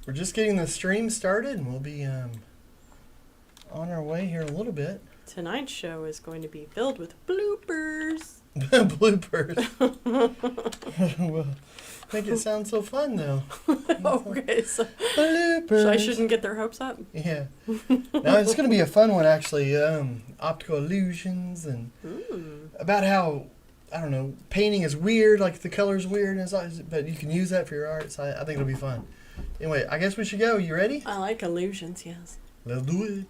We're just getting the stream started, and we'll be on our way here in a little bit. Tonight's show is going to be filled with bloopers. Bloopers. Well, make it sound so fun, though. Okay, so Bloopers. I shouldn't get their hopes up. Yeah. No, it's going to be a fun one, actually. Optical illusions and about how, I don't know, painting is weird, like the color's weird, but you can use that for your art, so I think it'll be fun. Anyway, I guess we should go. You ready? I like illusions, yes. Let's do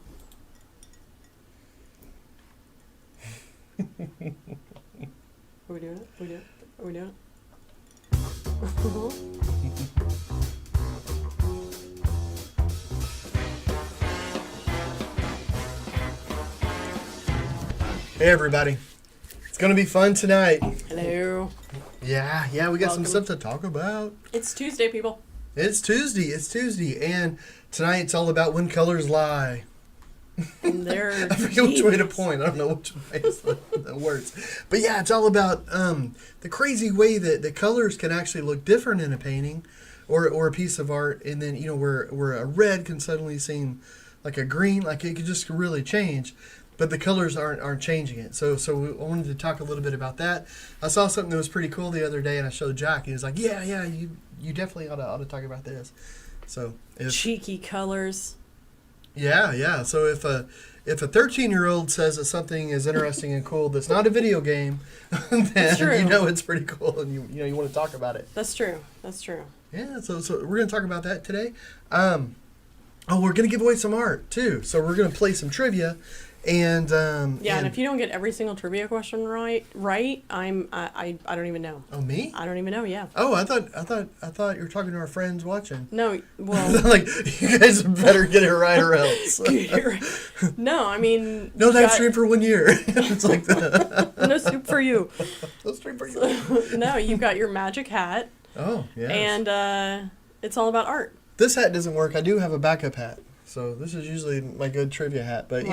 it. Are we doing it? Are we doing it? Hey, everybody. It's going to be fun tonight. Hello. Yeah, we got some stuff to talk about. It's Tuesday, people. It's Tuesday, and tonight it's all about when colors lie. And they're I forget which way to point. I don't know which way is the words. But yeah, it's all about the crazy way that the colors can actually look different in a painting or a piece of art. And then, where a red can suddenly seem like a green, like it could just really change. But the colors aren't changing it. So I wanted to talk a little bit about that. I saw something that was pretty cool the other day, and I showed Jack. He was like, yeah, you definitely ought to talk about this. So cheeky colors. Yeah. So if a 13-year-old says that something is interesting and cool that's not a video game, then it's pretty cool, and you want to talk about it. That's true. Yeah. So we're gonna talk about that today. We're gonna give away some art too. So we're gonna play some trivia. And and if you don't get every single trivia question right, I don't even know. Oh, me? I don't even know. Yeah. Oh, I thought you were talking to our friends watching. No, well, like you guys better get it right or else. No, I mean, no live stream for 1 year. It's like no soup for you. No stream for you. No, you've got your magic hat. Oh, yeah. And it's all about art. This hat doesn't work. I do have a backup hat, so this is usually my good trivia hat. But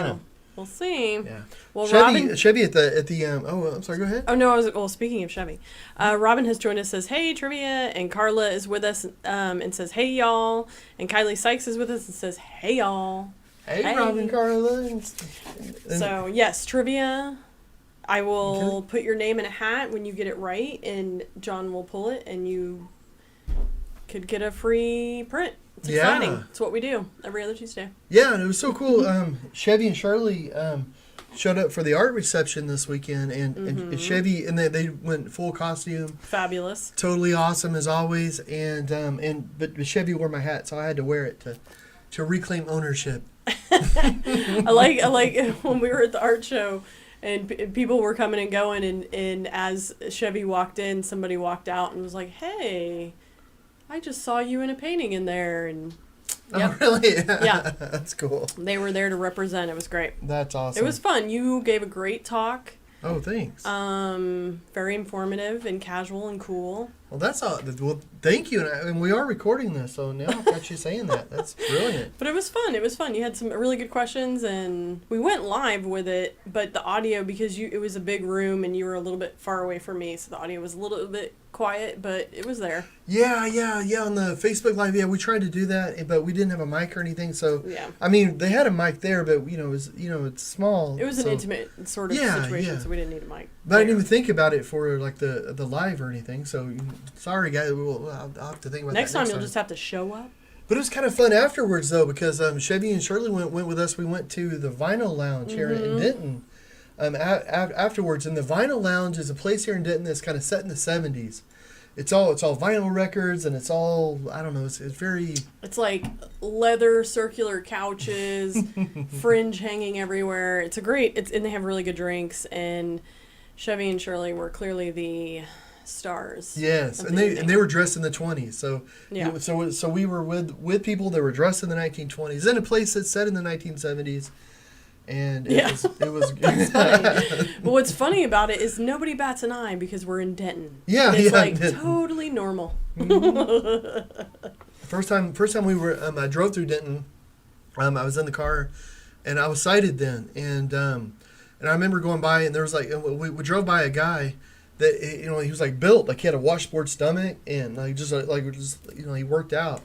we'll see. Yeah. Well, Chevy at the I'm sorry. Go ahead. Oh no, speaking of Chevy, Robin has joined us. Says hey trivia, and Carla is with us and says hey y'all, and Kylie Sykes is with us and says hey y'all. Hey. Robin, Carla. So yes, trivia. I will put your name in a hat when you get it right, and John will pull it, and you could get a free print. It's exciting. It's what we do every other Tuesday. Yeah, and it was so cool. Chevy and Shirley showed up for the art reception this weekend, and Chevy, and they went full costume. Fabulous. Totally awesome as always, but Chevy wore my hat, so I had to wear it to reclaim ownership. I like when we were at the art show, and people were coming and going, and as Chevy walked in, somebody walked out and was like, "Hey, I just saw you in a painting in there," and oh, really? Yeah, that's cool. They were there to represent. It was great. That's awesome. It was fun. You gave a great talk. Oh, thanks. Very informative and casual and cool. Well, that's all. Well, thank you, and we are recording this, so now I've got you saying that. That's brilliant. But it was fun. You had some really good questions, and we went live with it. But the audio, because it was a big room and you were a little bit far away from me, so the audio was a little bit quiet, but it was there. Yeah. On the Facebook Live, we tried to do that, but we didn't have a mic or anything. So yeah. I mean, they had a mic there, but it's small. It was an intimate sort of situation, so we didn't need a mic. But I didn't even think about it for like the live or anything. So sorry, guys. I'll have to think about next that time. You'll just have to show up. But it was kind of fun afterwards, though, because Chevy and Shirley went with us. We went to the Vinyl Lounge here in Denton. Afterwards, and the Vinyl Lounge is a place here in Denton that's kind of set in the 70s. It's all vinyl records, and it's all, I don't know, it's very... It's like leather circular couches, fringe hanging everywhere. It's a great, and they have really good drinks, and Chevy and Shirley were clearly the stars. Yes, and they were dressed in the 20s, so yeah. So we were with people that were dressed in the 1920s, in a place that's set in the 1970s. And it was That's funny. But what's funny about it is nobody bats an eye because we're in Denton. Yeah, and it's like Denton. Totally normal. First time we were, I drove through Denton. I was in the car, and I was sighted then, and I remember going by, and there was like we drove by a guy that he was like built like he had a washboard stomach, and he worked out.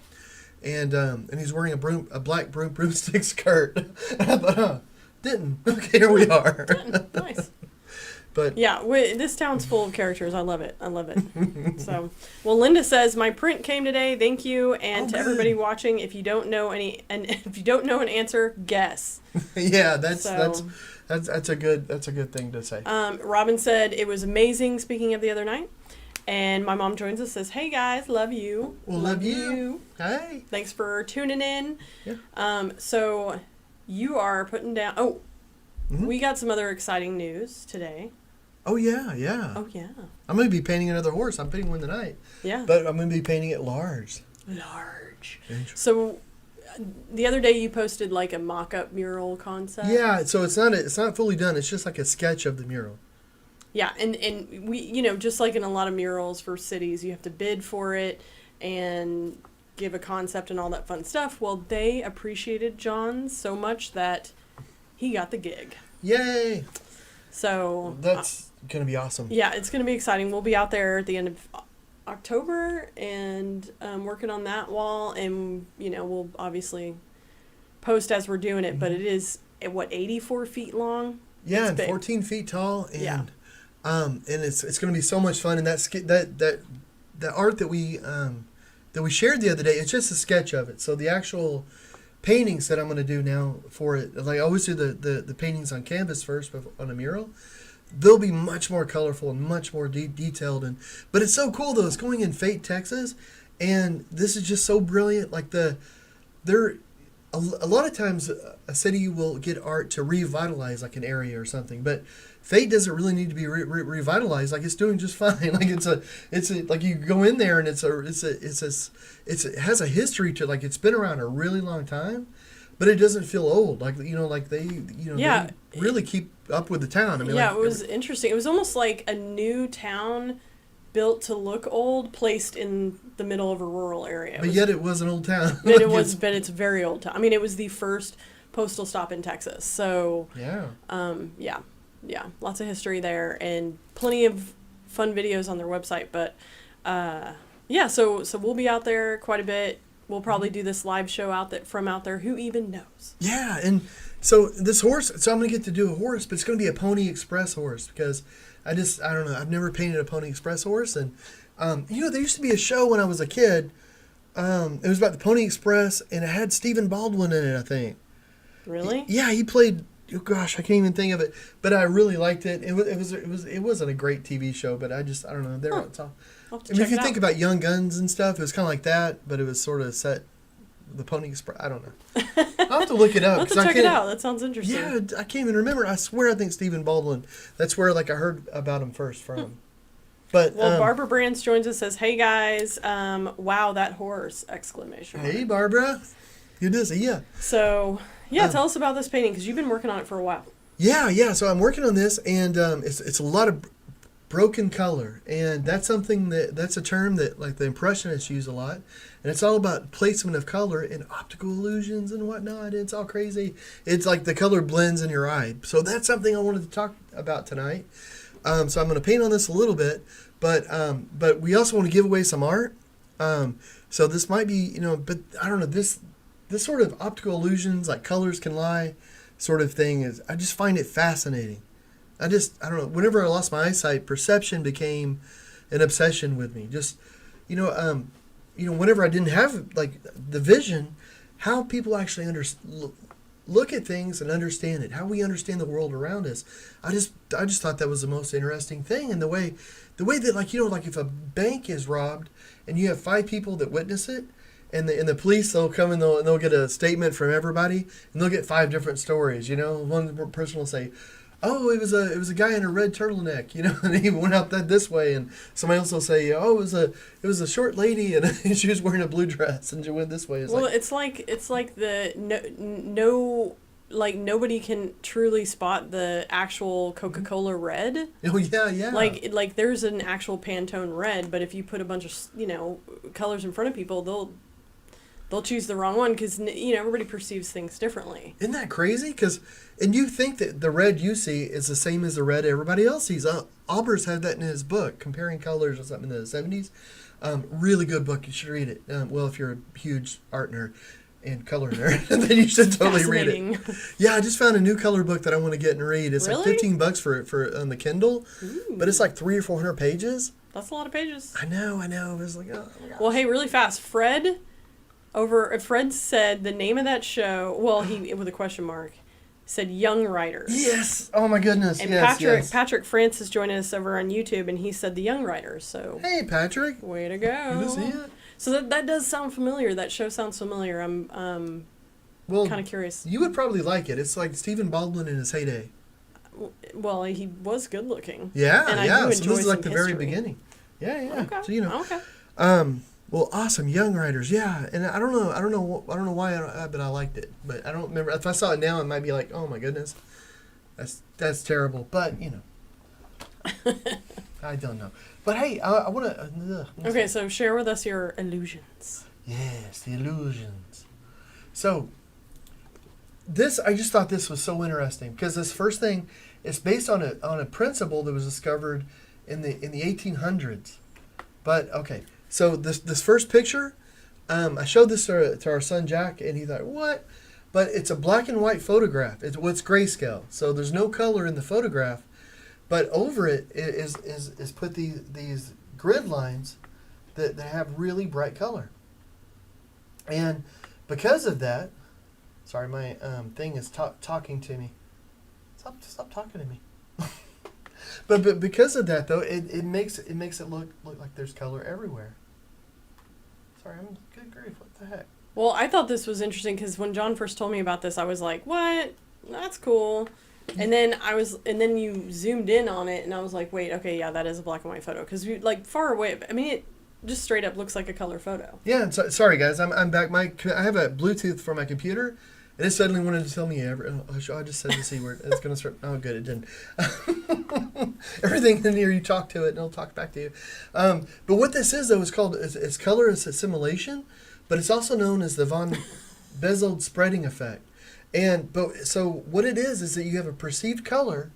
and he's wearing a black broomstick skirt. And I thought, didn't. Okay, here we are. Nice. But yeah, this town's full of characters. I love it. So, well, Linda says my print came today. Thank you, and to good. everybody watching, if you don't know if you don't know an answer, guess. Yeah, that's a good thing to say. Robin said it was amazing. Speaking of the other night, and my mom joins us. Says, "Hey guys, love you. Well, love you. Hey, thanks for tuning in." Yeah. So you are putting down. Oh, mm-hmm. We got some other exciting news today. Oh yeah. Oh yeah. I'm gonna be painting another horse. I'm painting one tonight. Yeah. But I'm gonna be painting it large. So the other day you posted like a mock-up mural concept. Yeah. So it's not fully done. It's just like a sketch of the mural. Yeah, and we, just like in a lot of murals for cities, you have to bid for it and give a concept and all that fun stuff. Well, they appreciated John's so much that he got the gig. Yay! So that's going to be awesome. Yeah, it's going to be exciting. We'll be out there at the end of October and working on that wall, and we'll obviously post as we're doing it. Mm-hmm. But it is 84 feet long. Yeah, and 14 feet tall, and yeah. And it's going to be so much fun. And that art that we shared the other day, it's just a sketch of it. So the actual paintings that I'm going to do now for it, like I always do the paintings on canvas first on a mural. They'll be much more colorful and much more detailed. But it's so cool though. It's going in Fate, Texas, and this is just so brilliant. Like a lot of times a city will get art to revitalize like an area or something, but Fate doesn't really need to be revitalized. Like it's doing just fine. Like it's like you go in there and it has a history to, like, it's been around a really long time, but it doesn't feel old. Like they really keep up with the town. I mean, yeah, it was interesting. It was almost like a new town built to look old, placed in the middle of a rural area. But yet it was an old town. But it's a very old town. I mean, it was the first postal stop in Texas. So yeah, lots of history there and plenty of fun videos on their website. But so we'll be out there quite a bit. We'll probably do this live show from out there. Who even knows? Yeah, and so this horse. So I'm gonna get to do a horse, but it's gonna be a Pony Express horse because I don't know. I've never painted a Pony Express horse, and there used to be a show when I was a kid. It was about the Pony Express, and it had Stephen Baldwin in it, I think. Really? Yeah, he played. Oh gosh, I can't even think of it, but I really liked it. It wasn't a great TV show, but I don't know. There, it's all. I mean, if you think about Young Guns and stuff, it was kind of like that, but it was sort of set. The Pony Express. I don't know. I'll have to look it up. I'll have to check it out. That sounds interesting. Yeah, I can't even remember. I swear I think Stephen Baldwin. That's where I heard about him first from. But Barbara Brands joins us, says, "Hey guys, wow, that horse!" Exclamation mark. Hey Barbara, good to see ya. So tell us about this painting because you've been working on it for a while. Yeah. So I'm working on this, and it's a lot of broken color, and that's a term that like the Impressionists use a lot, and it's all about placement of color and optical illusions and whatnot. It's all crazy. It's like the color blends in your eye. So that's something I wanted to talk about tonight. So I'm going to paint on this a little bit, but we also want to give away some art. So this might be, but I don't know, this sort of optical illusions, like colors can lie sort of thing, I just find it fascinating. I don't know, whenever I lost my eyesight, perception became an obsession with me. Just, whenever I didn't have like the vision, how people actually look at things and understand it, how we understand the world around us. I just thought that was the most interesting thing. And the way that like if a bank is robbed and you have 5 people that witness it, and the police, they'll come and they'll get a statement from everybody, and they'll get 5 different stories. One person will say, "Oh, it was a guy in a red turtleneck, and he went out this way," and somebody else will say, "Oh, it was a short lady and she was wearing a blue dress and she went this way." It's like nobody can truly spot the actual Coca-Cola red. Oh yeah. Like there's an actual Pantone red, but if you put a bunch of colors in front of people, they'll choose the wrong one because everybody perceives things differently. Isn't that crazy? And you think that the red you see is the same as the red everybody else sees. Albers had that in his book, Comparing Colors or something in the 70s. Really good book. You should read it. Well, if you're a huge art nerd and color nerd, then you should totally read it. Yeah, I just found a new color book that I want to get and read. It's really? like $15 for on the Kindle, but it's like 300 or 400 pages. That's a lot of pages. I know. It was like, oh my gosh. Well, hey, really fast, Fred said the name of that show. Well, he with a question mark. Said Young Writers. Yes. Oh my goodness. And yes, Patrick Francis joined us over on YouTube, and he said the Young Writers. So hey, Patrick. Way to go. Good to see it. So that does sound familiar. That show sounds familiar. I'm kind of curious. You would probably like it. It's like Stephen Baldwin in his heyday. Well, he was good looking. Yeah, and yeah. I do So enjoy this is like the history. very beginning. Yeah. Okay. So Okay. Well, awesome, Young Writers, yeah, and I don't know why, but I liked it, but I don't remember. If I saw it now, it might be like, oh my goodness, that's terrible. But I don't know. But hey, I want to. Okay, so share with us your illusions. Yes, the illusions. So I just thought this was so interesting because this first thing, it's based on a principle that was discovered in the 1800s. But okay. So this first picture, I showed this to our son Jack, and he thought, what? But it's a black and white photograph. It's grayscale, so there's no color in the photograph. But over it is put these grid lines that have really bright color. And because of that, sorry, my thing is talking to me. Stop talking to me. But because of that, though, it makes it look like there's color everywhere. Sorry, good grief, what the heck? Well, I thought this was interesting because when John first told me about this, I was like, "What? That's cool." And then you zoomed in on it, and I was like, "Wait, okay, yeah, that is a black and white photo." Because far away, I mean, it just straight up looks like a color photo. Yeah, sorry guys, I'm back. I have a Bluetooth for my computer. And it suddenly wanted to tell me I just said the C word. It's going to start. Oh, good, it didn't. Everything in here, you talk to it, and it'll talk back to you. But what this is, though, it's color assimilation, but it's also known as the von Bezold spreading effect. So what it is that you have a perceived color,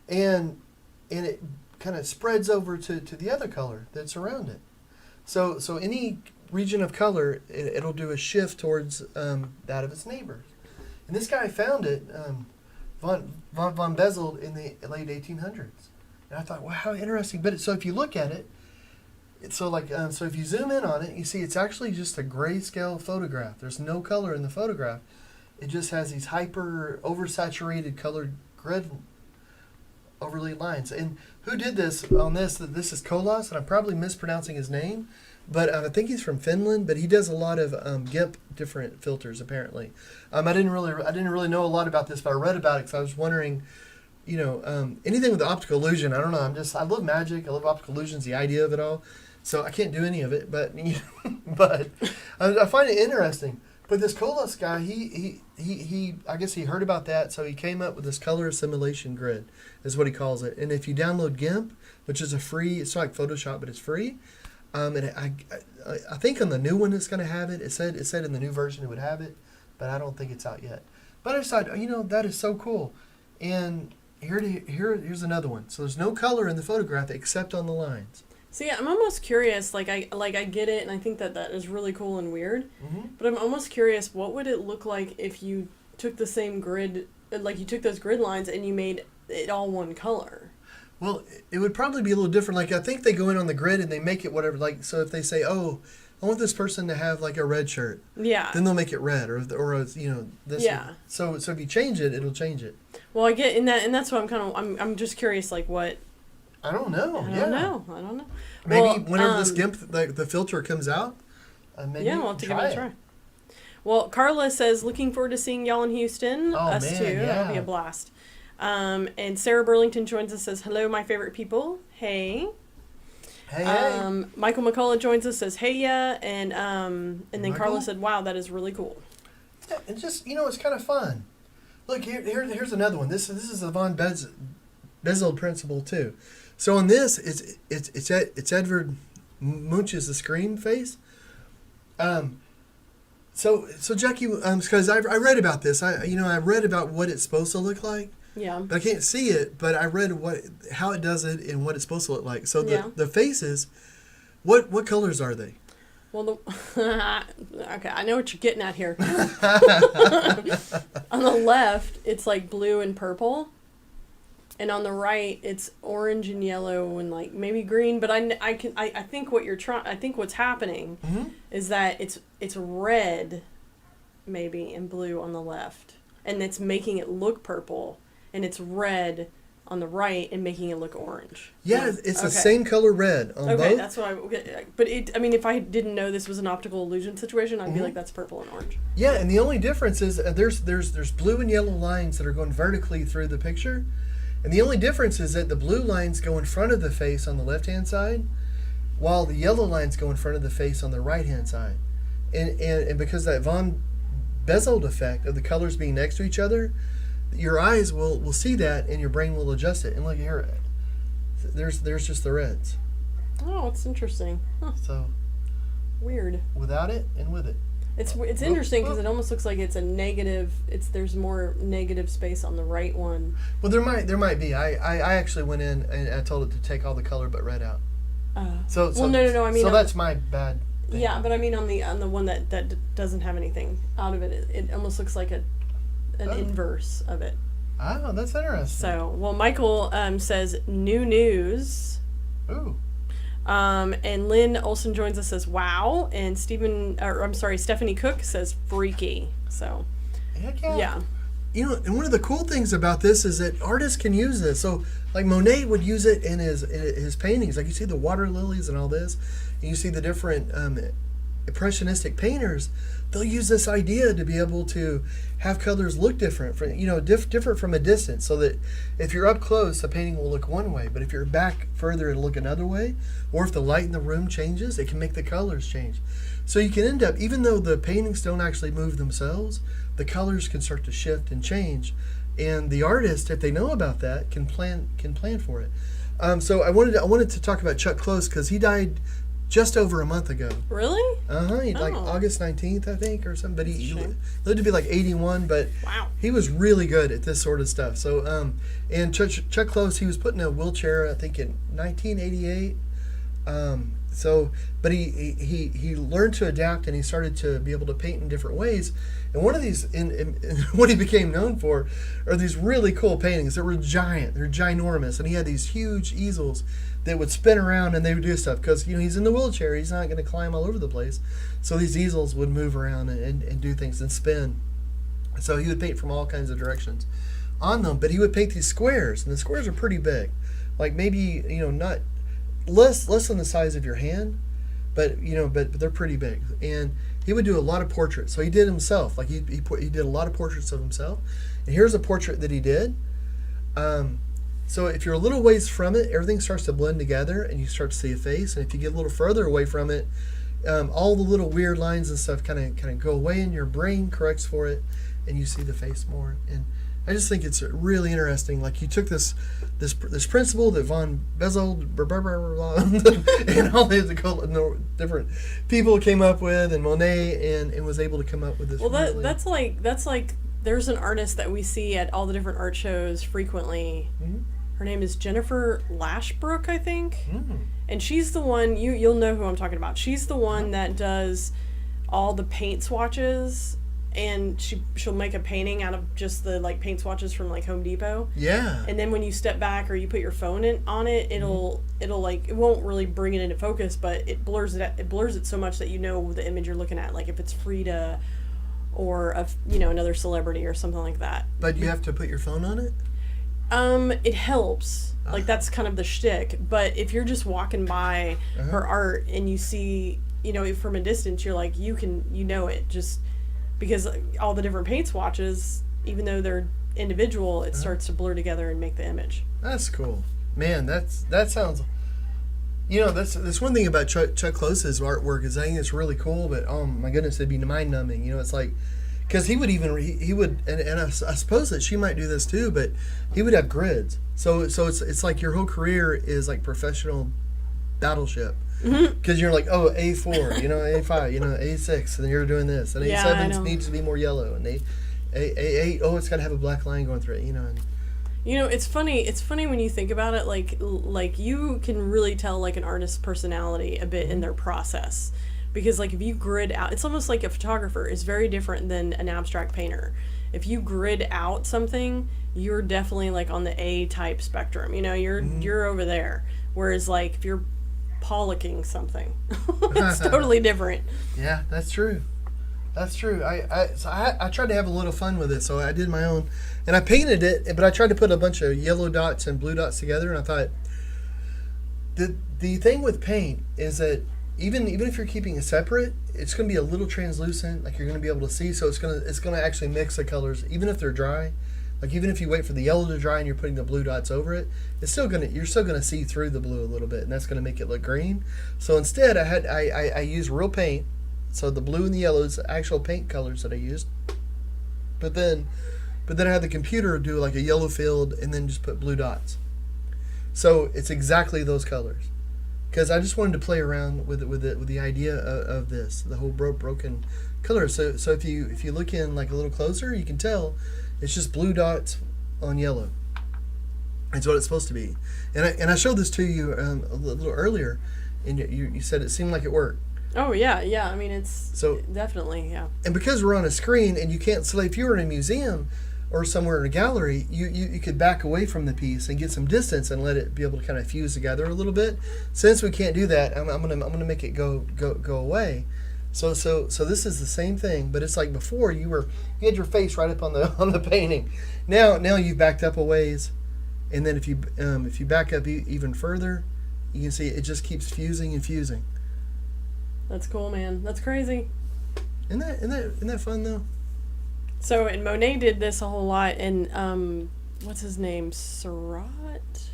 and it kind of spreads over to the other color that's around it. So any region of color, it'll do a shift towards that of its neighbors. And this guy found it, von Bezold, in the late 1800s. And I thought, wow, how interesting. But so if you look at it, so if you zoom in on it, you see it's actually just a grayscale photograph. There's no color in the photograph. It just has these hyper oversaturated colored grid overlay lines. And who did this on this? This is Kolos, and I'm probably mispronouncing his name. But I think he's from Finland, but he does a lot of GIMP different filters apparently. I didn't really know a lot about this, but I read about it because I was wondering, anything with the optical illusion. I don't know. I love magic. I love optical illusions. The idea of it all. So I can't do any of it, but I find it interesting. But this Kolos guy, he I guess he heard about that, so he came up with this color assimilation grid, is what he calls it. And if you download GIMP, which is it's not like Photoshop, but it's free. And I think on the new one it's going to have it. It said in the new version it would have it, but I don't think it's out yet. But I decided, that is so cool. And here's another one. So there's no color in the photograph except on the lines. See, I'm almost curious. I get it, and I think that is really cool and weird. Mm-hmm. But I'm almost curious, what would it look like if you took the same grid, you took those grid lines and you made it all one color? Well, it would probably be a little different. I think they go in on the grid and they make it whatever. So if they say, "Oh, I want this person to have a red shirt," yeah, then they'll make it red, or this. Yeah. So if you change it, it'll change it. Well, I get in that, and that's what I'm just curious, what. I don't know. I don't know. Maybe whenever this GIMP the filter comes out, maybe we'll have to give it a try. Well, Carla says, looking forward to seeing y'all in Houston. Us too. Yeah. That'll be a blast. And Sarah Burlington joins us, says, hello, my favorite people. Hey. Hey. Michael McCullough joins us, says, hey, yeah. And then Michael? Carla said, wow, that is really cool. Yeah, and just, it's kind of fun. Look, here's another one. This is the von Bezold principle, too. So on this, it's Edvard Munch's The Scream face. So Jacqui, because I read about this. I read about what it's supposed to look like. Yeah. But I can't see it. But I read how it does it and what it's supposed to look like. So the faces, What colors are they? Well, okay, I know what you're getting at here. On the left, it's like blue and purple. And on the right, it's orange and yellow and like maybe green. But I think what you're trying, I think what's happening is that it's red, maybe, and blue on the left, and it's making it look purple, and it's red on the right and making it look orange. Yeah, it's the same color red on both. Okay, that's what but if I didn't know this was an optical illusion situation, I'd be like, that's purple and orange. Yeah, and the only difference is there's blue and yellow lines that are going vertically through the picture. And the only difference is that the blue lines go in front of the face on the left-hand side, while the yellow lines go in front of the face on the right-hand side. And because that von Bezold effect of the colors being next to each other, your eyes will see that and your brain will adjust it. And look here, there's just the reds. Oh, it's interesting. Huh. So weird. Without it and with it. It's interesting because it almost looks like it's a negative. There's more negative space on the right one. Well, there might be. I actually went in and I told it to take all the color but red out. So no. I mean, so that's my bad thing. Yeah, but I mean on the one that doesn't have anything out of it, it almost looks like an inverse of it. Oh, that's interesting. So Michael says new news. Ooh. And Lynn Olson joins us, says wow, and Stephanie Cook says freaky. So heck yeah. Yeah. You know, and one of the cool things about this is that artists can use this. So like Monet would use it in his paintings. Like you see the water lilies and all this, and you see the different impressionistic painters, they'll use this idea to be able to have colors look different, different from a distance, so that if you're up close, the painting will look one way, but if you're back further, it'll look another way, or if the light in the room changes, it can make the colors change. So you can end up, even though the paintings don't actually move themselves, the colors can start to shift and change, and the artist, if they know about that, can plan for it. So I wanted to talk about Chuck Close because he died just over a month ago. Really? Like August 19th, I think, or something. But he lived to be like 81, but wow, he was really good at this sort of stuff. So, and Chuck Close, he was put in a wheelchair, I think, in 1988. But he learned to adapt, and he started to be able to paint in different ways. And one of these, what he became known for, are these really cool paintings that were giant. They're ginormous, and he had these huge easels that would spin around and they would do stuff because he's in the wheelchair, he's not going to climb all over the place, so these easels would move around and do things and spin. So he would paint from all kinds of directions on them, but he would paint these squares, and the squares are pretty big, like maybe not less than the size of your hand, but they're pretty big. And he would do a lot of portraits, so he did himself, like he did a lot of portraits of himself. And here's a portrait that he did. So if you're a little ways from it, everything starts to blend together and you start to see a face. And if you get a little further away from it, all the little weird lines and stuff kind of go away, and your brain corrects for it, and you see the face more. And I just think it's really interesting. Like you took this principle that von Bezold and all the different people came up with, and Monet, and was able to come up with this. Well, that's like there's an artist that we see at all the different art shows frequently. Mm-hmm. Her name is Jennifer Lashbrook, I think. Mm-hmm. And she's the one, you'll know who I'm talking about. She's the one that does all the paint swatches, and she'll make a painting out of just the paint swatches from Home Depot. Yeah. And then when you step back or you put your phone on it, it'll it won't really bring it into focus, but it blurs it so much that you know the image you're looking at, like if it's Frida or another celebrity or something like that. But you have to put your phone on it? It helps. That's kind of the shtick. But if you're just walking by her art and you see, from a distance, you're like, you know it, just because all the different paint swatches, even though they're individual, it starts to blur together and make the image. That's cool. Man, that sounds... that's one thing about Chuck Close's artwork is I think it's really cool, but oh my goodness, it'd be mind-numbing. It's like... Because he would and I suppose that she might do this too, but he would have grids. So it's like your whole career is like professional battleship. Because you're like, oh, A4, A5, A6, and you're doing this, and A7 needs to be more yellow, and A8, oh, it's got to have a black line going through it, And You know, it's funny. It's funny when you think about it. Like you can really tell like an artist's personality a bit in their process, because like if you grid out, it's almost like a photographer is very different than an abstract painter. If you grid out something, you're definitely like on the A type spectrum. You know, you're over there. Whereas like if you're pollocking something, it's totally different. Yeah, that's true. That's true. I tried to have a little fun with it, so I did my own, and I painted it, but I tried to put a bunch of yellow dots and blue dots together, and I thought the thing with paint is that even if you're keeping it separate, it's going to be a little translucent, like you're going to be able to see, so it's going to actually mix the colors, even if they're dry. Like even if you wait for the yellow to dry and you're putting the blue dots over it, you're still gonna see through the blue a little bit, and that's gonna make it look green. So instead, I used real paint. So the blue and the yellow is actual paint colors that I used. But then I had the computer do like a yellow field and then just put blue dots. So it's exactly those colors. Because I just wanted to play around with the idea of this, the whole broken color. So if you look in like a little closer, you can tell it's just blue dots on yellow. That's what it's supposed to be. And I showed this to you a little earlier, and you said it seemed like it worked. Oh yeah. I mean, it's so definitely, yeah. And because we're on a screen and you can't, so if you were in a museum or somewhere in a gallery, you could back away from the piece and get some distance and let it be able to kind of fuse together a little bit. Since we can't do that, I'm gonna make it go away. So this is the same thing, but it's like before you had your face right up on the painting. Now you've backed up a ways, and then if you back up even further, you can see it just keeps fusing and fusing. That's cool, man. That's crazy. Isn't that fun though? So, and Monet did this a whole lot, and what's his name, Seurat?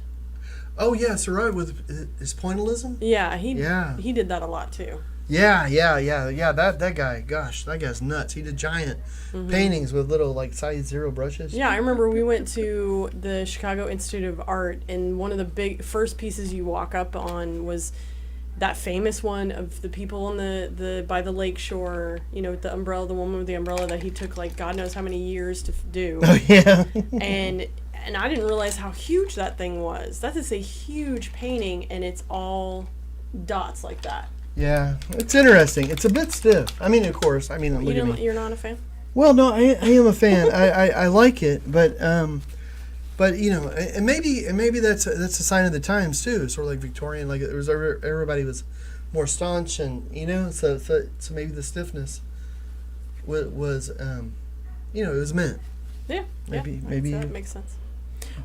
Oh yeah, Seurat with his pointillism. Yeah, he did that a lot too. Yeah. That guy, gosh, that guy's nuts. He did giant paintings with little like size 0 brushes. Yeah, I remember we went to the Chicago Institute of Art, and one of the big first pieces you walk up on was that famous one of the people on the by the lake shore, you know, with the umbrella, the woman with the umbrella that he took like God knows how many years to do. Oh yeah. and I didn't realize how huge that thing was. That is a huge painting, and it's all dots like that. Yeah, it's interesting. It's a bit stiff. I mean, of course. I mean, look at me. You're not a fan? Well, no, I am a fan. I like it, but you know, and maybe that's a sign of the times too. Sort of like Victorian, like it was everybody was more staunch, and you know, so maybe the stiffness was you know, it was meant. Yeah, maybe that makes sense.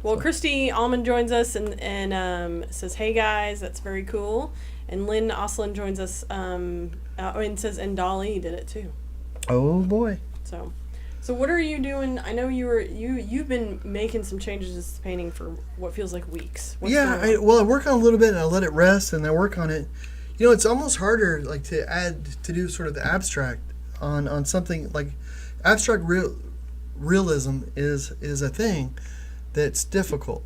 Well, Christy Allman joins us and says, "Hey guys, that's very cool." And Lynn Oslin joins us and says, "And Dolly did it too." Oh boy. So what are you doing? I know you've been making some changes to this painting for what feels like weeks. I work on it a little bit and I let it rest and I work on it. You know, it's almost harder like to do sort of the abstract on something like abstract realism is a thing that's difficult.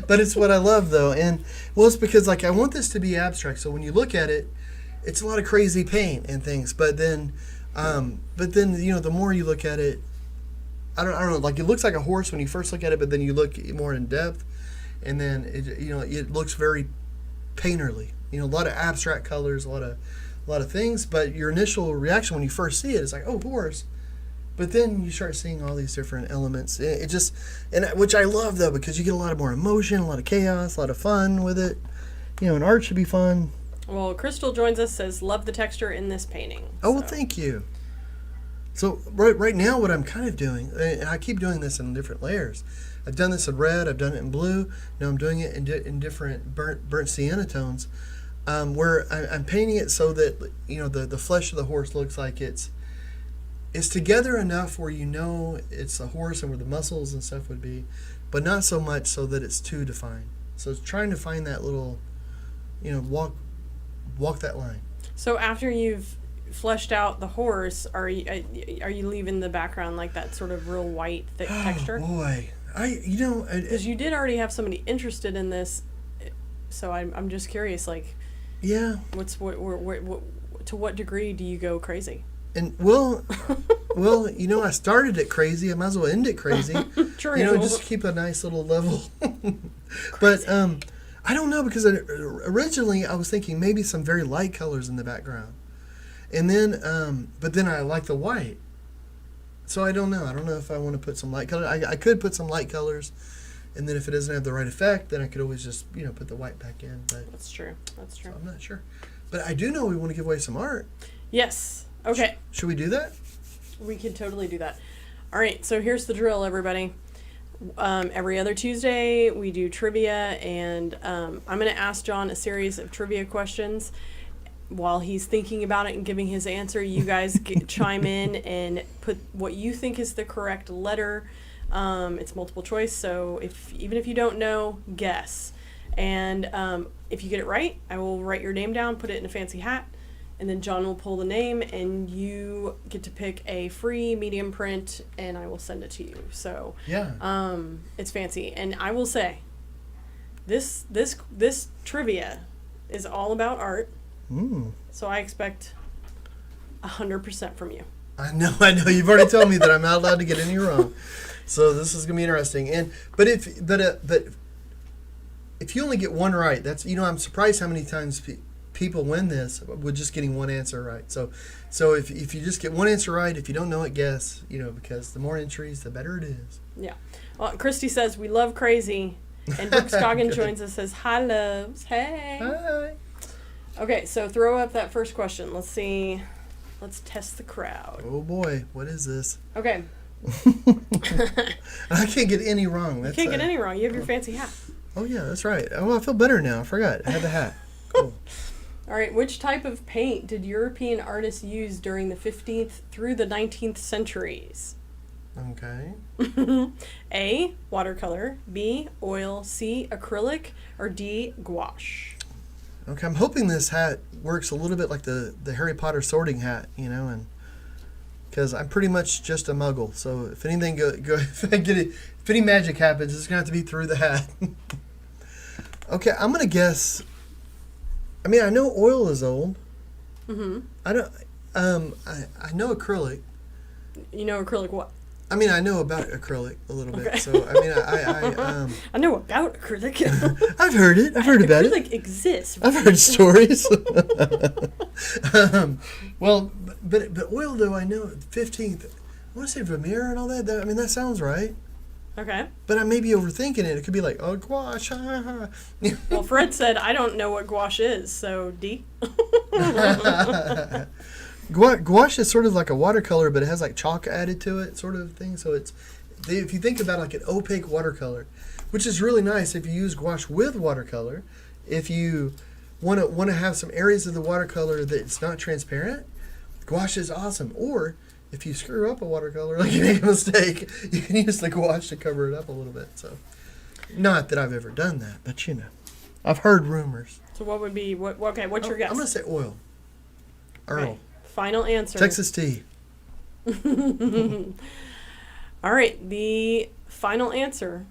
But it's what I love though. And well, it's because like I want this to be abstract. So when you look at it, it's a lot of crazy paint and things, but then you know, the more you look at it, I don't know, like it looks like a horse when you first look at it, but then you look more in depth, and then it looks very painterly. You know, a lot of abstract colors, a lot of things, but your initial reaction when you first see it is like, oh, horse. But then you start seeing all these different elements. It just, which I love though, because you get a lot of more emotion, a lot of chaos, a lot of fun with it. You know, and art should be fun. Well, Crystal joins us, says, "Love the texture in this painting." Oh, well, thank you. So right now what I'm kind of doing, and I keep doing this in different layers. I've done this in red, I've done it in blue, now I'm doing it in different burnt sienna tones, where I'm painting it so that, you know, the flesh of the horse looks like it's together enough where you know it's a horse and where the muscles and stuff would be, but not so much so that it's too defined. So it's trying to find that little, you know, walk that line. So after you've fleshed out the horse, are you leaving the background like that sort of real white thick texture? Boy, because you did already have somebody interested in this, so I'm just curious, like, yeah, to what degree do you go crazy? And well, Well, I started it crazy. I might as well end it crazy. True. Just keep a nice little level. But I don't know, because originally I was thinking maybe some very light colors in the background. And then, but then I like the white. So I don't know. I don't know if I want to put some light color. I could put some light colors. And then if it doesn't have the right effect, then I could always just, put the white back in. But That's true. so I'm not sure. But I do know we want to give away some art. Yes. Okay. Should we do that? We can totally do that. All right. So here's the drill, everybody. Every other Tuesday, we do trivia. And I'm going to ask John a series of trivia questions. While he's thinking about it and giving his answer, you guys chime in and put what you think is the correct letter. It's multiple choice, so even if you don't know, guess. And if you get it right, I will write your name down, put it in a fancy hat, and then John will pull the name, and you get to pick a free medium print, and I will send it to you. So yeah, it's fancy. And I will say, this trivia is all about art. So I expect 100% from you. I know. You've already told me that I'm not allowed to get any wrong. So this is gonna be interesting. But if you only get one right, that's I'm surprised how many times people win this with just getting one answer right. So if you just get one answer right, if you don't know it, guess. Because the more entries, the better it is. Yeah. Well, Christy says we love crazy, and Brooke Scoggin joins us, says hi loves. Hey. Hi. Okay, so throw up that first question. Let's see. Let's test the crowd. Oh boy, what is this? Okay. I can't get any wrong. You can't get any wrong. You have your fancy hat. Oh yeah, that's right. Oh, I feel better now. I forgot. I had the hat. Cool. All right. Which type of paint did European artists use during the 15th through the 19th centuries? Okay. A, watercolor. B, oil. C, acrylic. Or D, gouache. Okay, I'm hoping this hat works a little bit like the Harry Potter sorting hat, and because I'm pretty much just a muggle. So if anything if any magic happens, it's gonna have to be through the hat. Okay, I'm gonna guess. I mean, I know oil is old. I don't. I know acrylic. You know acrylic what? I mean, I know about acrylic a little bit. So I mean, I know about acrylic. I've heard it. I've heard about it. Acrylic exists. I've heard stories. Well, but oil though, I know 15th. I want to say Vermeer and all that. I mean, that sounds right. Okay. But I may be overthinking it. It could be like, oh, gouache. Well, Fred said, I don't know what gouache is, so D. Gouache is sort of like a watercolor, but it has like chalk added to it, sort of thing. So if you think about like an opaque watercolor, which is really nice if you use gouache with watercolor. If you want to have some areas of the watercolor that's not transparent, gouache is awesome. Or if you screw up a watercolor, like you make a mistake, you can use the gouache to cover it up a little bit. So, not that I've ever done that, but I've heard rumors. So what would be Okay, what's your guess? I'm gonna say oil. Earl. Okay. Final answer. Texas tea. All right, the final answer.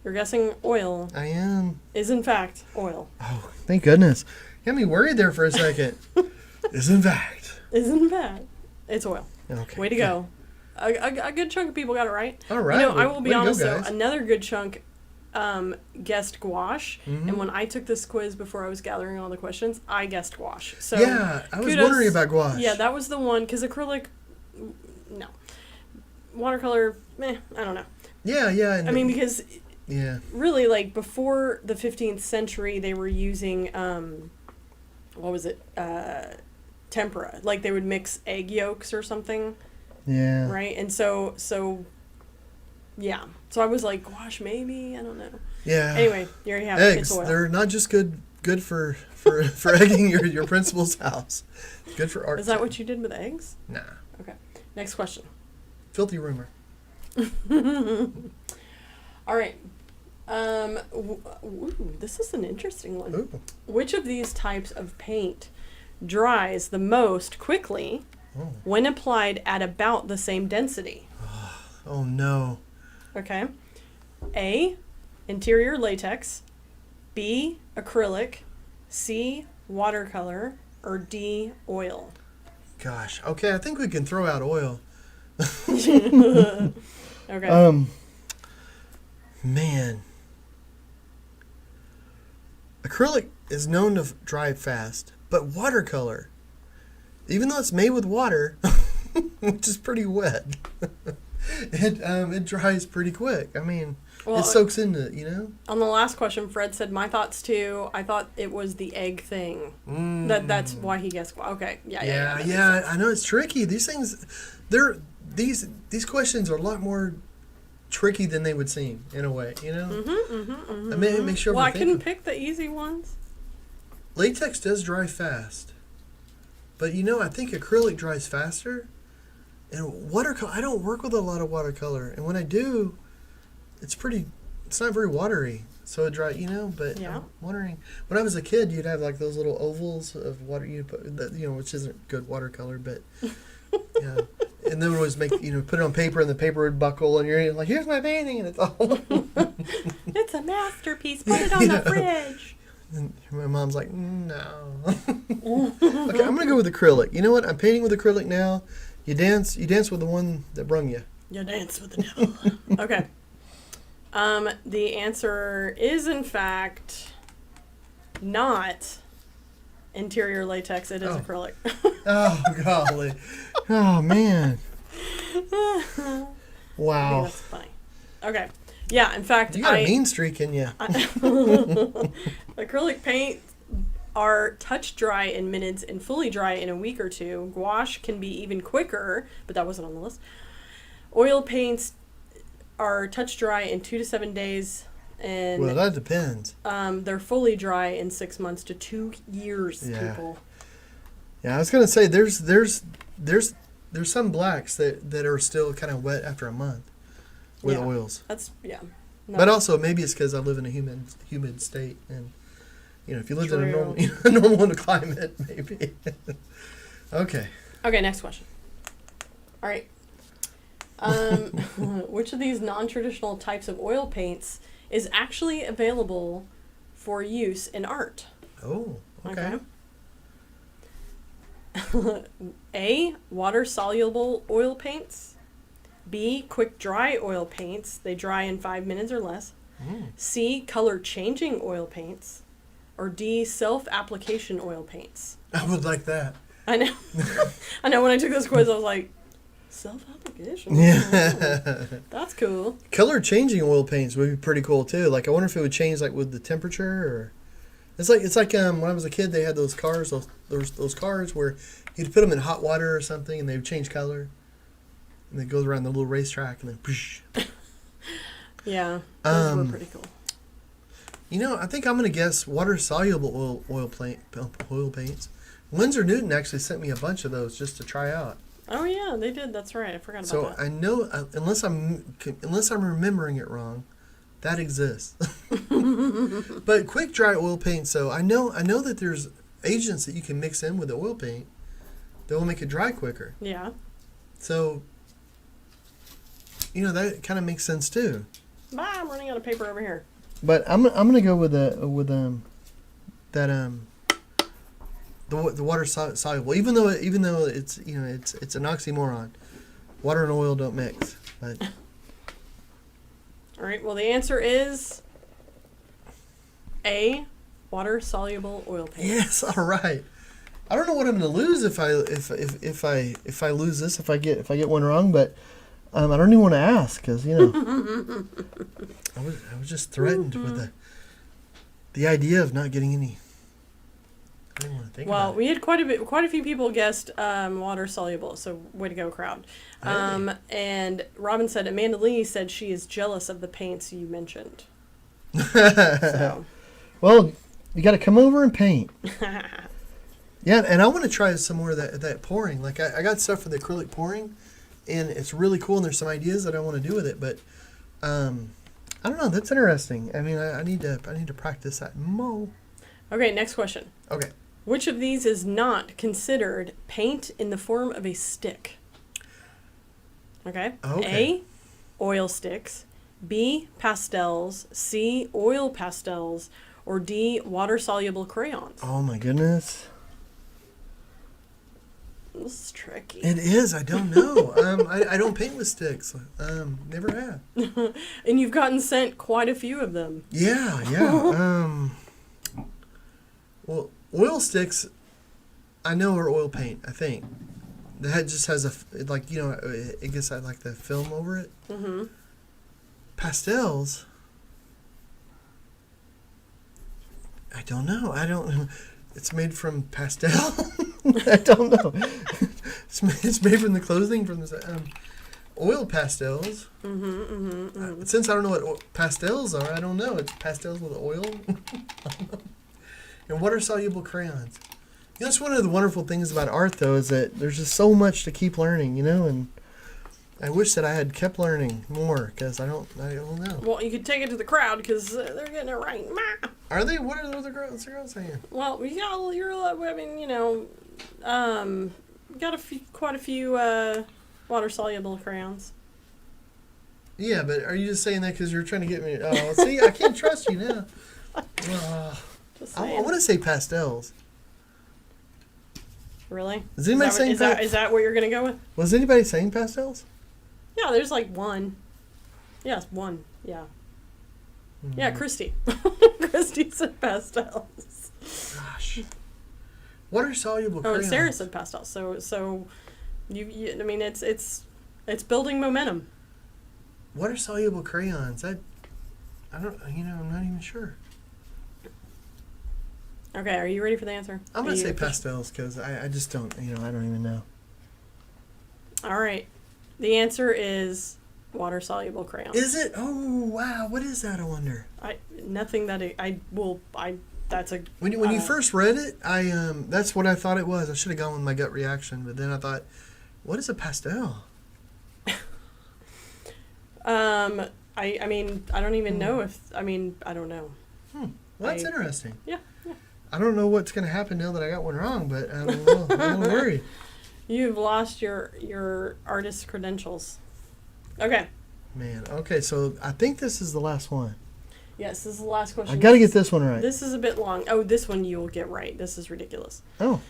You're guessing oil. I am. Is in fact oil. Oh, thank goodness. You had me worried there for a second. Is in fact. Is in fact. It's oil. Okay. Way to go. A good chunk of people got it right. All right. I will be honest though. Another good chunk guessed gouache. Mm-hmm. And when I took this quiz before I was gathering all the questions, I guessed gouache. So yeah, I was kudos. wondering about gouache. Yeah, that was the one, because acrylic, no. Watercolor, I don't know. Yeah. I mean, because yeah, really, like, before the 15th century, they were using, what was it, tempera. Like, they would mix egg yolks or something. Yeah. Right? And so yeah. So I was like, gouache, maybe? I don't know. Yeah. Anyway, here you have it. Eggs. It's oil. They're not just good for egging your principal's house. Good for art. Is that what you did with eggs? Nah. Okay. Next question. Filthy rumor. All right. This is an interesting one. Ooh. Which of these types of paint dries the most quickly Oh. when applied at about the same density? Oh no. Okay. A, interior latex. B, acrylic. C, watercolor. Or D, oil. gosh. Okay, I think we can throw out oil. Okay. Man. Acrylic is known to dry fast, but watercolor, even though it's made with water, which is pretty wet, it dries pretty quick. I mean, Well, it soaks into it, you know? On the last question, Fred said, my thoughts too. I thought it was the egg thing. That's why he guessed. Okay. Yeah. I know it's tricky. These things, these questions are a lot more tricky than they would seem, in a way, you know? I mean, make sure. Well, I couldn't pick the easy ones. Latex does dry fast, but you know, I think acrylic dries faster. And watercolor, I don't work with a lot of watercolor, and when I do, it's not very watery. So it dry, you know. But Yeah. I'm wondering, when I was a kid, you'd have like those little ovals of water, you put, that, you know, which isn't good watercolor, but yeah. And they would always make, you know, put it on paper, and the paper would buckle, and you're like, here's my painting, and it's all. It's a masterpiece. Put it on the fridge. And my mom's like, no. Okay, I'm gonna go with acrylic. You know what? I'm painting with acrylic now. You dance with the one that brung you. You dance with the devil. Okay. The answer is, in fact, not interior latex. It is acrylic. Oh, golly. Oh, man. I think Wow. that's funny. Okay. Yeah, in fact, You got a mean streak in you. acrylic paint are touch dry in minutes and fully dry in a week or two. Gouache can be even quicker, but that wasn't on the list. Oil paints are touch dry in 2 to 7 days, and Well, that depends. they're fully dry in 6 months to 2 years. Yeah. People. Yeah, I was gonna say there's some blacks that are still kind of wet after a month with Yeah. oils. That's No. But also maybe it's because I live in a humid state, and you know, if you lived in a True. normal climate, maybe. Okay. Okay, next question. All right. Which of these non-traditional types of oil paints is actually available for use in art? Oh. Okay. A. Water-soluble oil paints. B. Quick-dry oil paints. They dry in 5 minutes or less. C. Color-changing oil paints. Or D. Self-application oil paints. I would like that. I know. I know. When I took this quiz, I was like, self-application? Yeah. That's cool. Color changing oil paints would be pretty cool too. Like I wonder if it would change like with the temperature, or it's like when I was a kid they had those cars, those cars where you'd put them in hot water or something and they would change color, and they go around the little racetrack and then poosh. Yeah, those were pretty cool. You know, I think I'm gonna guess water soluble oil paints. Windsor Newton actually sent me a bunch of those just to try out. Oh yeah, they did. That's right. I forgot about So that. I know, unless I'm remembering it wrong, that exists. But quick dry oil paint. So I know that there's agents that you can mix in with the oil paint that will make it dry quicker. Yeah. So you know that kind of makes sense too. Bye, I'm running out of paper over here. But I'm gonna go with the water soluble, even though it's it's an oxymoron. Water and oil don't mix. But All right. Well, the answer is A. Water-soluble oil paint. yes, all right. I don't know what I'm gonna lose if I lose this, if I get one wrong, but I don't even want to ask because I was just threatened with the idea of not getting any. I didn't want to think Well, about it. we had quite a few people guessed water-soluble, so way to go, crowd. Hey. And Robin said, Amanda Lee said she is jealous of the paints you mentioned. So. Well, you got to come over and paint. Yeah, and I want to try some more of that pouring. Like I got stuff for the acrylic pouring, and it's really cool. And there's some ideas that I want to do with it, but I don't know. That's interesting. I mean, I need to practice that more. Okay, next question. Okay. Which of these is not considered paint in the form of a stick? Okay. Okay. A. Oil sticks. B. Pastels. C. Oil pastels. Or D. Water-soluble crayons. Oh my goodness. This is tricky. It is. I don't know. I don't paint with sticks. Never have. And you've gotten sent quite a few of them. Yeah. Well, oil sticks, I know are oil paint. I think that just has it gets like the film over it. Mm-hmm. Pastels. I don't know. It's made from pastel. I don't know. It's made from the clothing from the oil pastels. Since I don't know what pastels are, I don't know. It's pastels with oil. And water soluble crayons. That's one of the wonderful things about art, though, is that there's just so much to keep learning, and I wish that I had kept learning more, because I don't know. Well, you could take it to the crowd, because they're getting it right. Are they? What are the girls saying? Well, got quite a few water soluble crayons. Yeah, but are you just saying that because you're trying to get me? Oh, see, I can't trust you now. I want to say pastels. Really? Is anybody saying is that what you're gonna go with? Was anybody saying pastels? Yeah, there's like one. Yes, one. Yeah. Mm-hmm. Yeah, Christy. Christy said pastels. Gosh. Water soluble crayons. Oh, and Sarah said pastels. So you I mean it's building momentum. Water soluble crayons. I don't. I'm not even sure. Okay, are you ready for the answer? I'm going to say pastels because I just don't, I don't even know. All right. The answer is water-soluble crayons. Is it? Oh, wow. What is that, I wonder? That's a... When you first read it, that's what I thought it was. I should have gone with my gut reaction, but then I thought, what is a pastel? I mean, I don't even know I don't know. Well, that's interesting. Yeah. I don't know what's going to happen now that I got one wrong, but I'm a little worried. You've lost your artist credentials. Okay. Man, okay, so I think this is the last one. Yes, this is the last question. I got to get this one right. This is a bit long. Oh, this one you'll get right. This is ridiculous. Oh,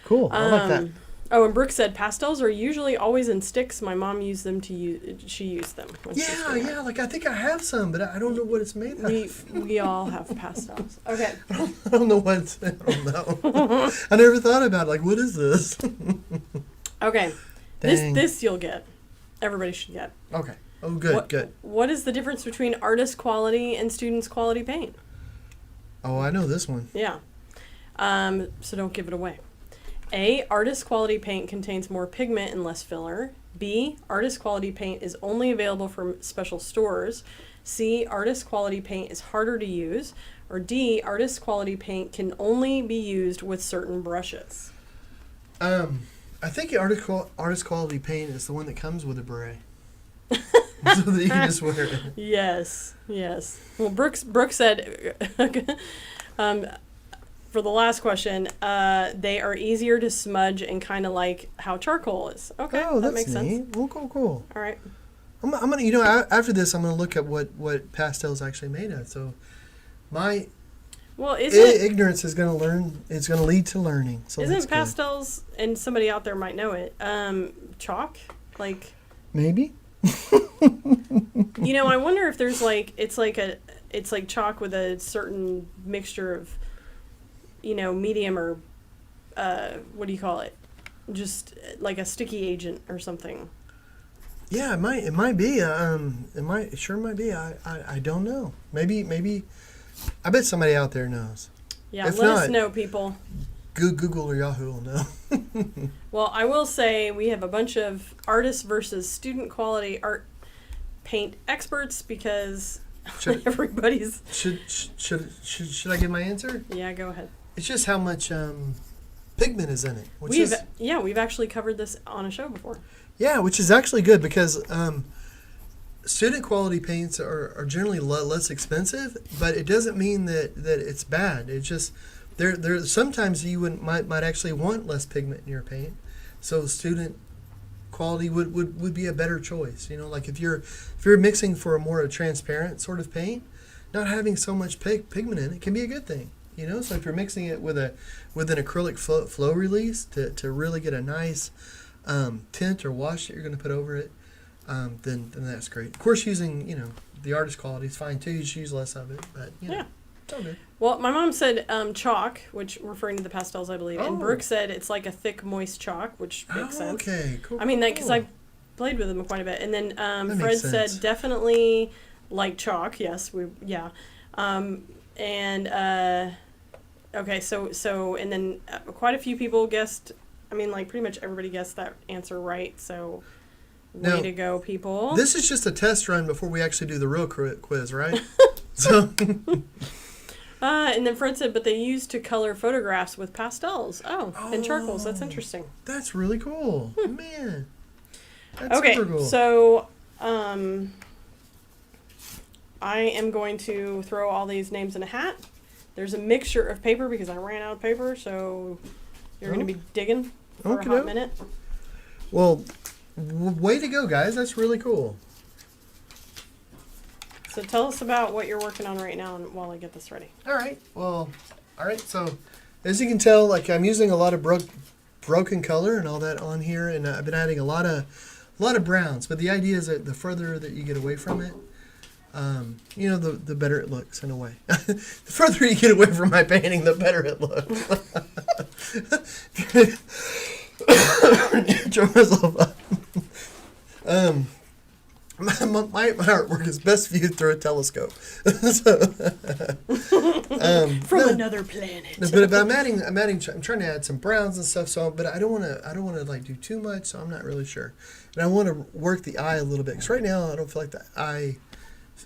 cool. I like that. Oh, and Brooke said, pastels are usually always in sticks. My mom used them she used them. Yeah, like I think I have some, but I don't know what it's made of. We all have pastels. Okay. I don't know what I don't know. I never thought about it. Like, what is this? Okay. Dang. This you'll get. Everybody should get. Okay. Oh, good. What is the difference between artist quality and students quality paint? Oh, I know this one. Yeah. So don't give it away. A, artist quality paint contains more pigment and less filler. B, artist quality paint is only available from special stores. C, artist quality paint is harder to use. Or D, artist quality paint can only be used with certain brushes. I think artist quality paint is the one that comes with a beret. So that you can just wear it. Yes. Well, Brooke said... For the last question, they are easier to smudge and kind of like how charcoal is. Okay, that makes neat. sense. Well, cool. All right. I'm gonna, after this, I'm gonna look at what pastel is actually made of. So, my ignorance is gonna learn. It's gonna lead to learning. So isn't pastels? And somebody out there might know it. Chalk, like maybe. I wonder if there's it's like chalk with a certain mixture of. Medium or what do you call it? Just like a sticky agent or something. Yeah, it might be. It sure might be. I don't know. Maybe. I bet somebody out there knows. Yeah, let us know, people. Google or Yahoo will know. Well, I will say we have a bunch of artist versus student quality art paint experts because everybody's. Should I give my answer? Yeah, go ahead. It's just how much pigment is in it. We've actually covered this on a show before. Yeah, which is actually good because student quality paints are generally less expensive, but it doesn't mean that it's bad. It's just there sometimes you might actually want less pigment in your paint, so student quality would be a better choice. Like if you're mixing for a more transparent sort of paint, not having so much pigment in it can be a good thing. You know, so if you're mixing it with an acrylic flow release to really get a nice tint or wash that you're going to put over it, then that's great. Of course, using the artist quality is fine too. You should use less of it, but yeah. It's all good. Well, my mom said chalk, which referring to the pastels, I believe, and Oh. Brooke said it's like a thick, moist chalk, which makes sense. Okay, cool. I mean, because cool. I played with them quite a bit, and then That Fred makes said sense. definitely like chalk. Yes, okay, so and then quite a few people guessed. I mean, like pretty much everybody guessed that answer right. So way Now, to go, people! This is just a test run before we actually do the real quiz, right? So. And then Fred said, but they used to color photographs with pastels. Oh, and charcoals. That's interesting. That's really cool. Man. That's Okay, super cool. so I am going to throw all these names in a hat. There's a mixture of paper because I ran out of paper, so you're going to be digging for a hot minute. Well, way to go, guys. That's really cool. So tell us about what you're working on right now and while I get this ready. All right. Well, all right. So, as you can tell, like I'm using a lot of broken color and all that on here, and I've been adding a lot of browns. But the idea is that the further that you get away from it, the better it looks in a way. The further you get away from my painting, the better it looks. Throw myself up. My artwork is best viewed through a telescope. From another planet. But I'm trying to add some browns and stuff. So, but I don't want to like do too much. So I'm not really sure. And I want to work the eye a little bit because right now I don't feel like the eye.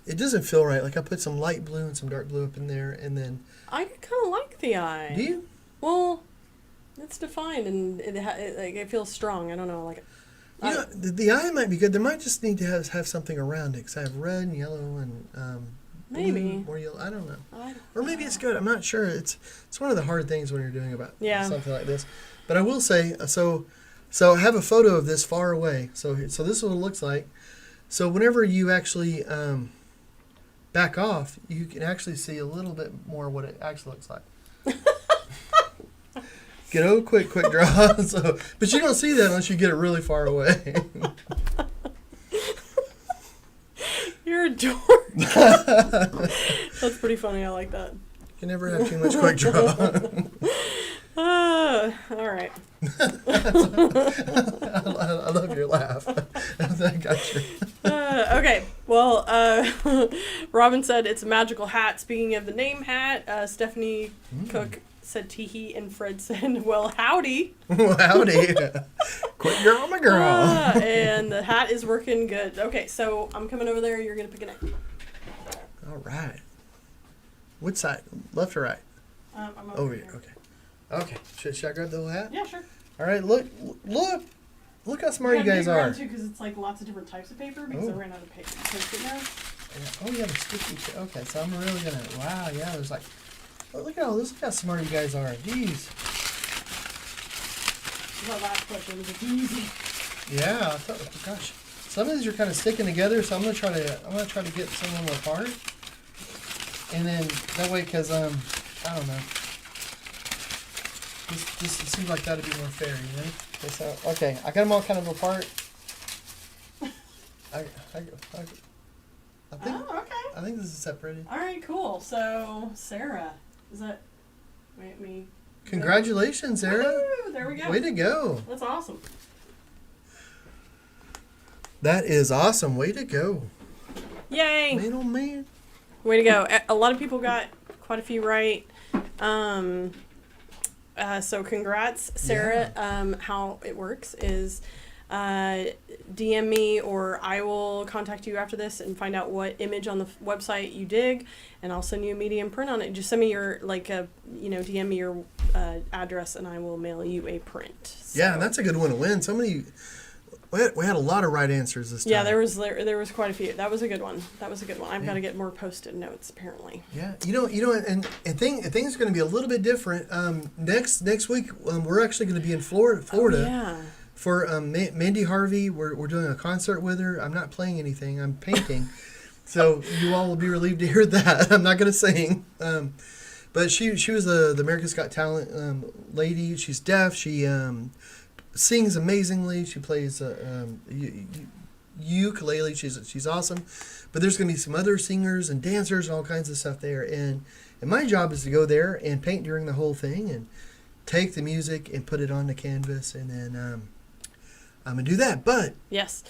It doesn't feel right. Like I put some light blue and some dark blue up in there, and then. I kind of like the eye. Do you? Well, it's defined and it feels strong. I don't know, like. The eye might be good. There might just need to have something around it because I have red and yellow and maybe blue or yellow. I don't know. Or maybe it's good. I'm not sure. It's one of the hard things when you're doing about something like this. But I will say so I have a photo of this far away. So this is what it looks like. So whenever you actually back off, you can actually see a little bit more what it actually looks like. Get a quick draw. So, but you don't see that unless you get it really far away. You're a dork. That's pretty funny. I like that. You can never have too much quick draw. All right. I love your laugh. I got you. Okay. Well, Robin said it's a magical hat. Speaking of the name hat, Stephanie Cook said teehee, and Fred said, well, howdy. Well, howdy. Quick girl, my girl. And the hat is working good. Okay, so I'm coming over there. You're going to pick a name. All right. Which side? Left or right? I'm over here. Okay. Should I grab the whole hat? Yeah, sure. All right. Look how smart you guys are. Because it's like lots of different types of paper because I ran out of paper. Oh, yeah, the sticky. Okay, so I'm really gonna. Wow, yeah. There's like. Oh, look at all this. Look how smart you guys are. Jeez. That last question was easy. Yeah. Gosh. Some of these are kind of sticking together, so I'm gonna try to get some of them apart, and then that way, cause I don't know. This seems like that'd be more fair, you know. Okay, I got them all kind of apart. I think. Oh, okay. I think this is separated. All right, cool. So, Sarah, is that me? Congratulations, Sarah. Woo, there we go. Way to go. That's awesome. That is awesome. Way to go. Yay. Man, oh man. Way to go. A lot of people got quite a few right. So congrats, Sarah. Yeah. How it works is DM me or I will contact you after this and find out what image on the website you dig, and I'll send you a medium print on it. Just send me your DM me your address and I will mail you a print. So. Yeah, and that's a good one to win. We had a lot of right answers this time. Yeah, there was quite a few. That was a good one. I've got to get more Post-it notes apparently. Yeah, and things are going to be a little bit different. Next week we're actually going to be in Florida. Oh, yeah. For Mandy Harvey, we're doing a concert with her. I'm not playing anything. I'm painting. So you all will be relieved to hear that. I'm not going to sing. But she was the America's Got Talent lady. She's deaf. She sings amazingly. She plays ukulele. She's awesome. But there's going to be some other singers and dancers and all kinds of stuff there. And my job is to go there and paint during the whole thing and take the music and put it on the canvas. And then I'm going to do that. But yes,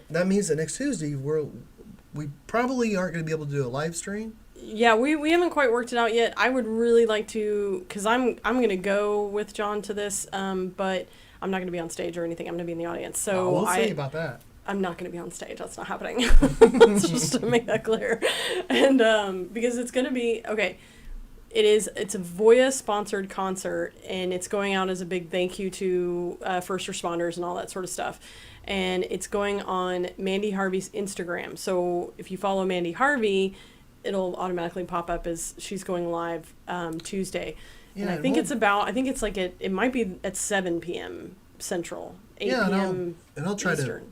that means that next Tuesday we probably aren't going to be able to do a live stream. Yeah, we haven't quite worked it out yet. I would really like to, because I'm going to go with John to this, but I'm not going to be on stage or anything. I'm going to be in the audience. So we'll see about that. I'm not going to be on stage. That's not happening. Just to make that clear. And because it's going to be, okay, it's a Voya sponsored concert, and it's going out as a big thank you to first responders and all that sort of stuff. And it's going on Mandy Harvey's Instagram. So if you follow Mandy Harvey, it'll automatically pop up as she's going live Tuesday. Yeah, and I think it might be at 7 p.m. Central, 8 p.m. And I'll try Eastern.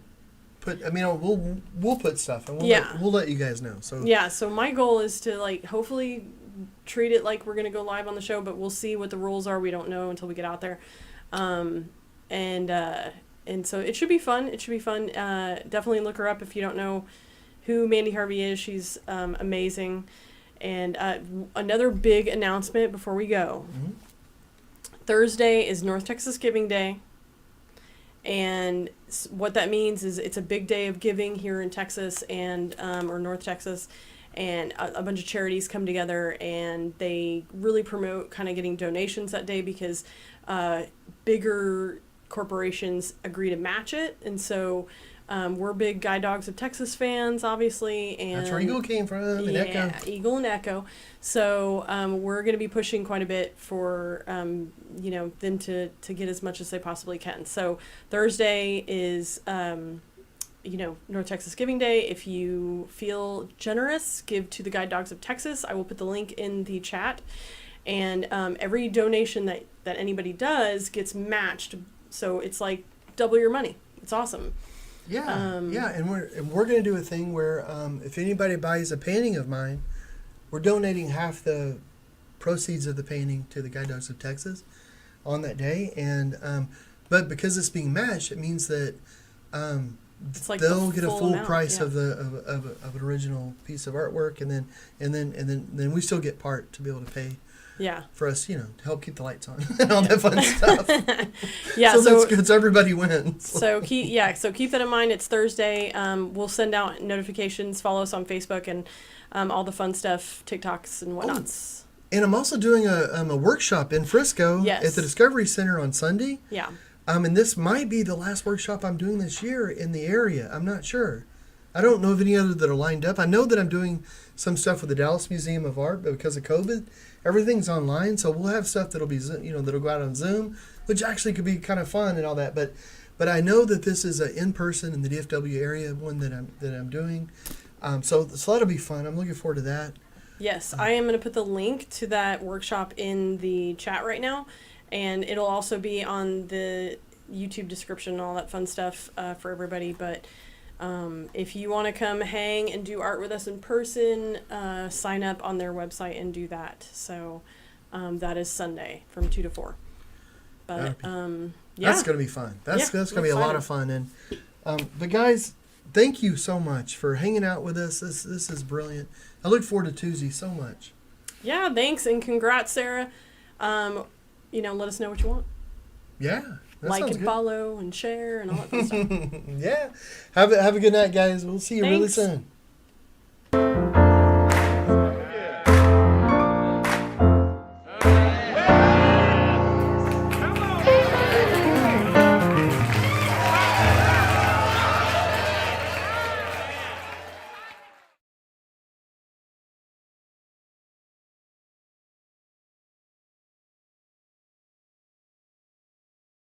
to put, we'll put stuff, and we'll let you guys know. So yeah, so my goal is to hopefully treat it like we're going to go live on the show, but we'll see what the rules are. We don't know until we get out there. And so it should be fun. Definitely look her up if you don't know who Mandy Harvey is. She's amazing. And another big announcement before we go. Mm-hmm. Thursday is North Texas Giving Day. And what that means is it's a big day of giving here in Texas and or North Texas. And a bunch of charities come together, and they really promote kind of getting donations that day because bigger corporations agree to match it. And so we're big Guide Dogs of Texas fans, obviously. And that's where Eagle came from, and Echo. Eagle and Echo. So we're going to be pushing quite a bit for, them to get as much as they possibly can. So Thursday is, North Texas Giving Day. If you feel generous, give to the Guide Dogs of Texas. I will put the link in the chat. And every donation that anybody does gets matched. So it's like double your money. It's awesome. Yeah, and we're going to do a thing where if anybody buys a painting of mine, we're donating half the proceeds of the painting to the Guide Dogs of Texas on that day. And but because it's being matched, it means that it's like they'll get a full amount, price yeah. of an original piece of artwork, and then we still get part to be able to pay. Yeah. For us, to help keep the lights on and all that fun stuff. Yeah. So that's good. So everybody wins. So keep that in mind. It's Thursday. We'll send out notifications. Follow us on Facebook and all the fun stuff, TikToks and whatnots. Oh, and I'm also doing a workshop in Frisco at the Discovery Center on Sunday. Yeah. And this might be the last workshop I'm doing this year in the area. I'm not sure. I don't know of any other that are lined up. I know that I'm doing some stuff with the Dallas Museum of Art, but because of COVID, everything's online. So we'll have stuff that'll be, that'll go out on Zoom, which actually could be kind of fun and all that. But I know that this is an in-person in the DFW area, one that I'm doing. So that'll be fun. I'm looking forward to that. Yes, I am going to put the link to that workshop in the chat right now, and it'll also be on the YouTube description and all that fun stuff for everybody. But if you want to come hang and do art with us in person, sign up on their website and do that. So that is Sunday from 2 to 4. But that's going to be fun. That's going to be a lot of fun. And but guys, thank you so much for hanging out with us. This is brilliant. I look forward to Tuesday so much. Yeah, thanks and congrats, Sarah. Let us know what you want. Yeah. Like and follow and share and all that fun stuff. Yeah. Have a good night, guys. We'll see you really soon.